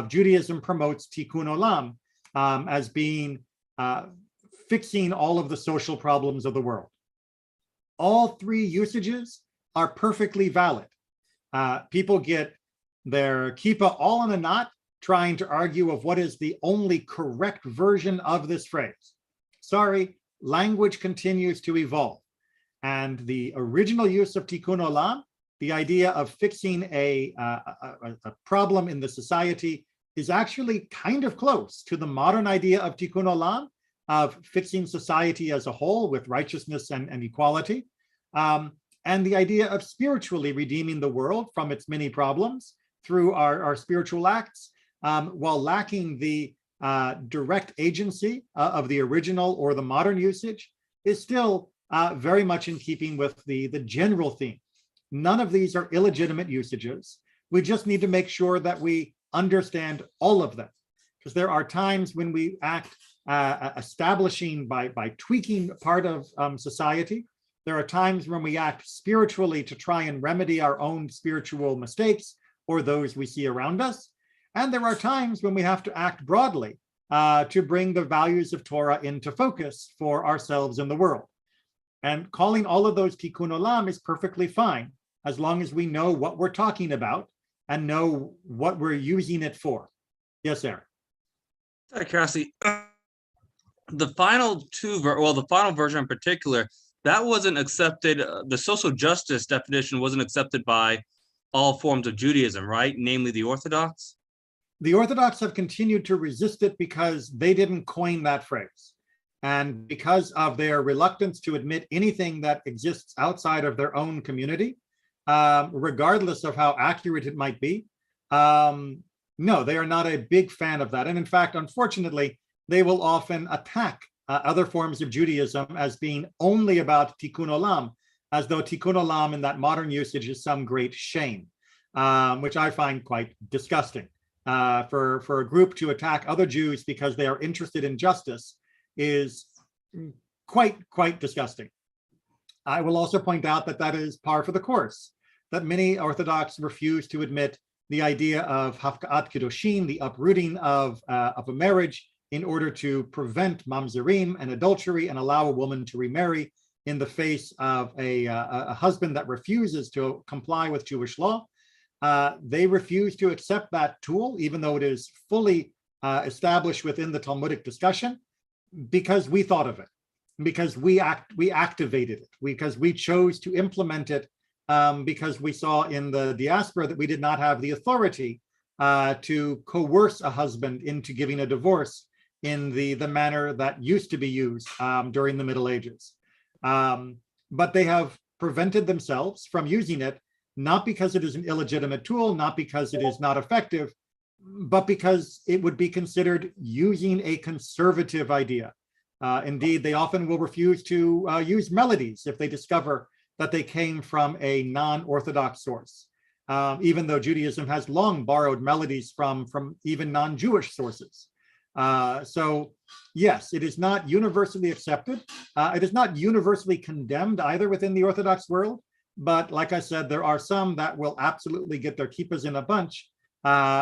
Judaism promotes tikkun olam as being fixing all of the social problems of the world. All three usages are perfectly valid. People get their kippah all in a knot trying to argue of what is the only correct version of this phrase. Sorry, language continues to evolve. And the original use of tikkun olam, the idea of fixing a problem in the society, is actually kind of close to the modern idea of tikkun olam, of fixing society as a whole with righteousness and equality. And the idea of spiritually redeeming the world from its many problems through our spiritual acts, while lacking the direct agency of the original or the modern usage, is still very much in keeping with the general theme. None of these are illegitimate usages. We just need to make sure that we understand all of them, because there are times when we act establishing by tweaking part of society. There are times when we act spiritually to try and remedy our own spiritual mistakes or those we see around us. And there are times when we have to act broadly to bring the values of Torah into focus for ourselves and the world. And calling all of those tikkun olam is perfectly fine, as long as we know what we're talking about and know what we're using it for. Yes, Aaron. Sorry, Cassie. The final the final version in particular, that wasn't accepted. The social justice definition wasn't accepted by all forms of Judaism, right? Namely the Orthodox. The Orthodox have continued to resist it because they didn't coin that phrase. And because of their reluctance to admit anything that exists outside of their own community, regardless of how accurate it might be, no, they are not a big fan of that. And in fact, unfortunately, they will often attack other forms of Judaism as being only about tikkun olam, as though tikkun olam in that modern usage is some great shame, which I find quite disgusting. For a group to attack other Jews because they are interested in justice is quite disgusting. I will also point out that that is par for the course, that many Orthodox refuse to admit the idea of hafka'at kiddushin, the uprooting of a marriage in order to prevent mamzerim and adultery and allow a woman to remarry in the face of a husband that refuses to comply with Jewish law. They refuse to accept that tool, even though it is fully established within the Talmudic discussion, because we thought of it, because we activated it, because we chose to implement it because we saw in the diaspora that we did not have the authority to coerce a husband into giving a divorce in the manner that used to be used during the Middle Ages. But they have prevented themselves from using it, not because it is an illegitimate tool, not because it is not effective, but because it would be considered using a conservative idea. Indeed, they often will refuse to use melodies if they discover that they came from a non-Orthodox source, even though Judaism has long borrowed melodies from even non-Jewish sources. So yes, it is not universally accepted. It is not universally condemned either within the Orthodox world. But like I said, there are some that will absolutely get their kippahs in a bunch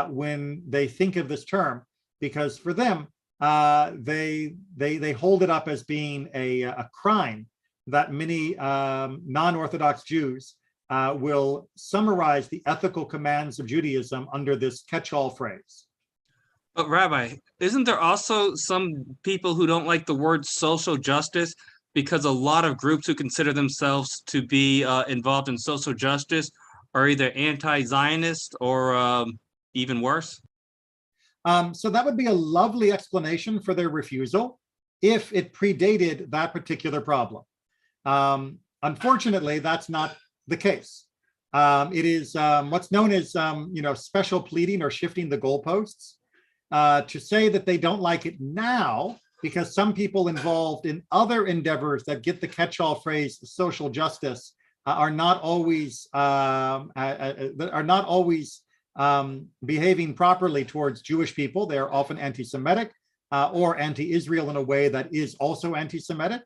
when they think of this term, because for them, they hold it up as being a crime that many non-Orthodox Jews will summarize the ethical commands of Judaism under this catch-all phrase. But Rabbi, isn't there also some people who don't like the word social justice, because a lot of groups who consider themselves to be involved in social justice are either anti-Zionist or even worse? So that would be a lovely explanation for their refusal if it predated that particular problem. Unfortunately, that's not the case. It is what's known as special pleading or shifting the goalposts. To say that they don't like it now because some people involved in other endeavors that get the catch-all phrase social justice are not always behaving properly towards Jewish people. They are often anti-Semitic or anti-Israel in a way that is also anti-Semitic,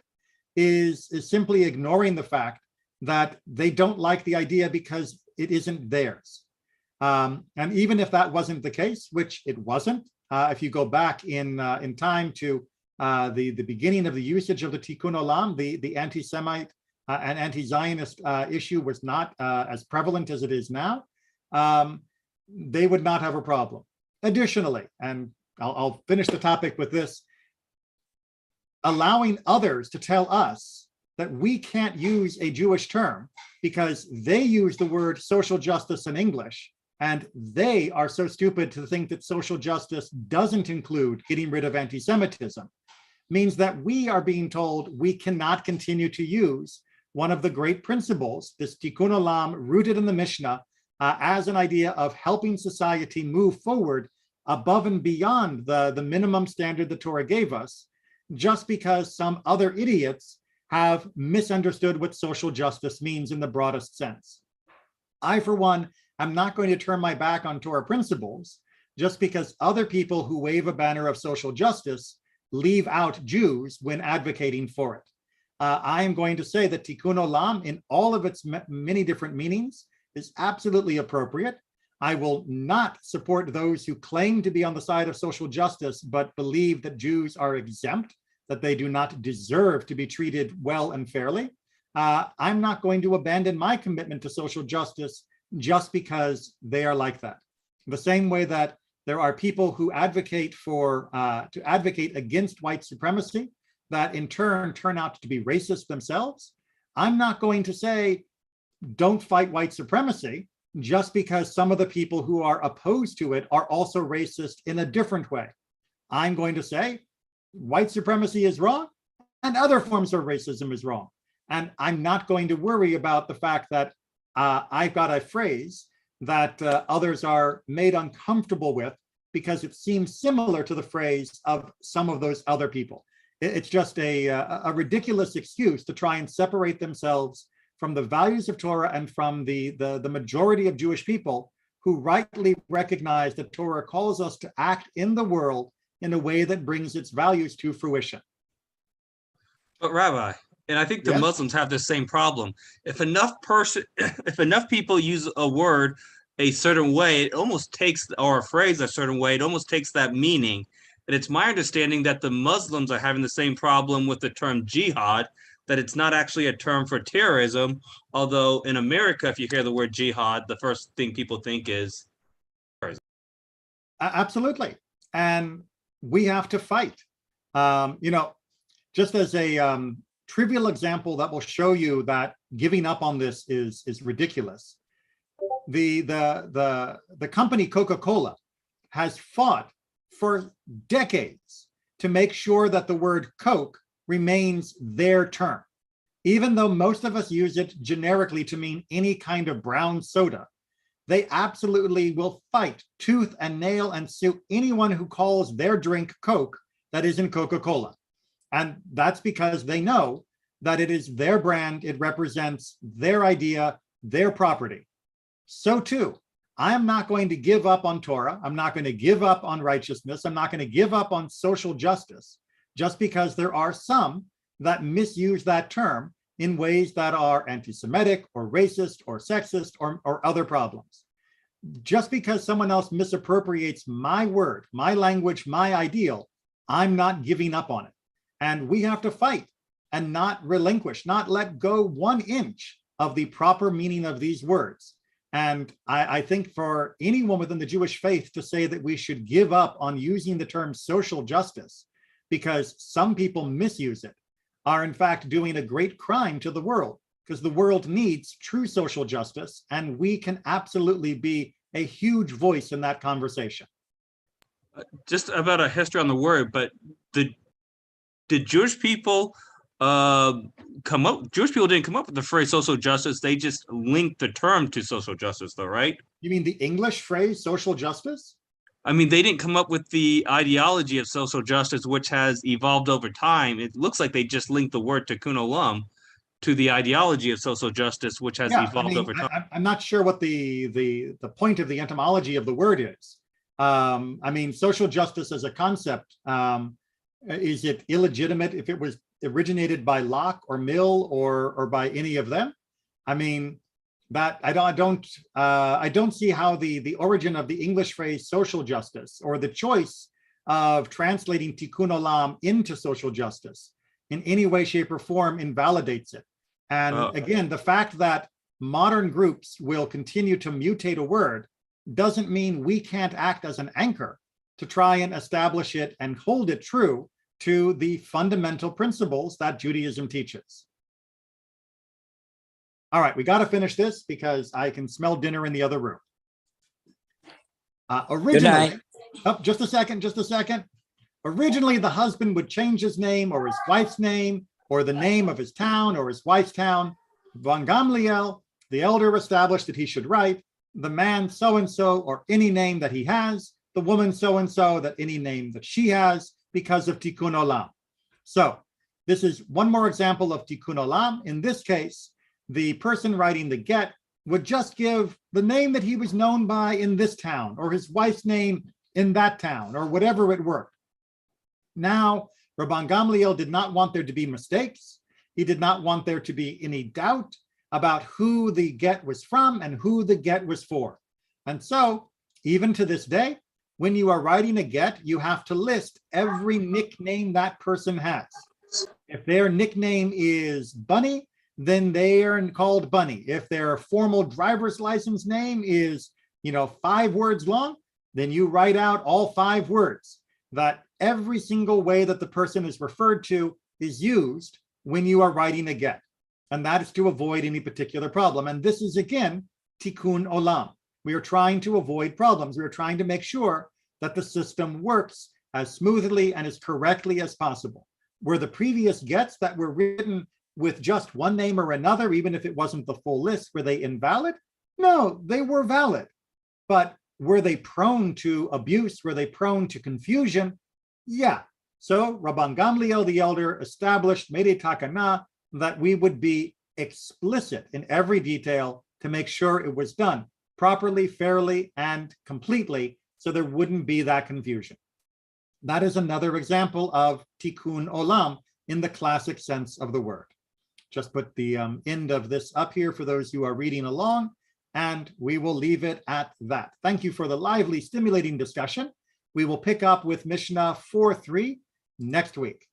is simply ignoring the fact that they don't like the idea because it isn't theirs. And even if that wasn't the case, which it wasn't, if you go back in time to the beginning of the usage of the Tikkun Olam, the anti-Semite and anti-Zionist issue was not as prevalent as it is now. They would not have a problem. Additionally, and I'll finish the topic with this, allowing others to tell us that we can't use a Jewish term because they use the word social justice in English, and they are so stupid to think that social justice doesn't include getting rid of anti-Semitism, means that we are being told we cannot continue to use one of the great principles, this Tikkun Olam rooted in the Mishnah, as an idea of helping society move forward above and beyond the minimum standard the Torah gave us, just because some other idiots have misunderstood what social justice means in the broadest sense. I, for one, am not going to turn my back on Torah principles just because other people who wave a banner of social justice leave out Jews when advocating for it. I am going to say that Tikkun Olam, in all of its many different meanings, is absolutely appropriate. I will not support those who claim to be on the side of social justice, but believe that Jews are exempt, that they do not deserve to be treated well and fairly. I'm not going to abandon my commitment to social justice just because they are like that. The same way that there are people who advocate against white supremacy that in turn out to be racist themselves. I'm not going to say, don't fight white supremacy just because some of the people who are opposed to it are also racist in a different way. I'm going to say white supremacy is wrong and other forms of racism is wrong. And I'm not going to worry about the fact that I've got a phrase that others are made uncomfortable with because it seems similar to the phrase of some of those other people. It's just a ridiculous excuse to try and separate themselves from the values of Torah and from the majority of Jewish people who rightly recognize that Torah calls us to act in the world in a way that brings its values to fruition. But Rabbi, and I think the Yes? Muslims have the same problem. If enough people use a word a certain way, it almost takes, or a phrase a certain way, it almost takes that meaning. And it's my understanding that the Muslims are having the same problem with the term jihad, that it's not actually a term for terrorism. Although in America, if you hear the word jihad, the first thing people think is terrorism. Absolutely. And we have to fight. Just as a trivial example that will show you that giving up on this is ridiculous. The company Coca-Cola has fought for decades to make sure that the word Coke remains their term. Even though most of us use it generically to mean any kind of brown soda, they absolutely will fight tooth and nail and sue anyone who calls their drink Coke that isn't Coca-Cola. And that's because they know that it is their brand, it represents their idea, their property. So too, I am not going to give up on Torah. I'm not going to give up on righteousness. I'm not going to give up on social justice just because there are some that misuse that term in ways that are anti-Semitic or racist or sexist or other problems. Just because someone else misappropriates my word, my language, my ideal, I'm not giving up on it. And we have to fight and not relinquish, not let go 1 inch of the proper meaning of these words. And I think for anyone within the Jewish faith to say that we should give up on using the term social justice because some people misuse it are in fact doing a great crime to the world, because the world needs true social justice, and we can absolutely be a huge voice in that conversation. Just about a history on the word, but did Jewish people Jewish people didn't come up with the phrase social justice, they just linked the term to social justice though, right? You mean the English phrase social justice? I mean, they didn't come up with the ideology of social justice, which has evolved over time. It looks like they just linked the word tikkun olam to the ideology of social justice, which has evolved over time. I'm not sure what the point of the etymology of the word is. I mean, social justice as a concept, is it illegitimate if it was originated by Locke or Mill or by any of them? I mean, that I don't see how the origin of the English phrase social justice or the choice of translating tikkun olam into social justice in any way, shape, or form invalidates it. And again, the fact that modern groups will continue to mutate a word doesn't mean we can't act as an anchor to try and establish it and hold it true to the fundamental principles that Judaism teaches. All right, we got to finish this because I can smell dinner in the other room. Originally, just a second. Originally, the husband would change his name or his wife's name or the name of his town or his wife's town. Von Gamliel, the elder, established that he should write the man so-and-so or any name that he has, the woman so-and-so that any name that she has, because of tikkun olam. So this is one more example of tikkun olam. In this case, the person writing the get would just give the name that he was known by in this town or his wife's name in that town or whatever it were. Now, Rabban Gamliel did not want there to be mistakes. He did not want there to be any doubt about who the get was from and who the get was for. And so, even to this day, when you are writing a get, you have to list every nickname that person has. If their nickname is Bunny, then they are called Bunny. If their formal driver's license name is, 5 words long, then you write out all 5 words. That every single way that the person is referred to is used when you are writing a get. And that is to avoid any particular problem. And this is, again, tikkun olam. We are trying to avoid problems. We are trying to make sure that the system works as smoothly and as correctly as possible. Were the previous gets that were written with just one name or another, even if it wasn't the full list, were they invalid? No, they were valid. But were they prone to abuse? Were they prone to confusion? Yeah. So Rabban Gamliel the elder established, made a takana, that we would be explicit in every detail to make sure it was done properly, fairly, and completely, so there wouldn't be that confusion. That is another example of tikkun olam in the classic sense of the word. Just put the end of this up here for those who are reading along, and we will leave it at that. Thank you for the lively, stimulating discussion. We will pick up with Mishnah 4.3 next week.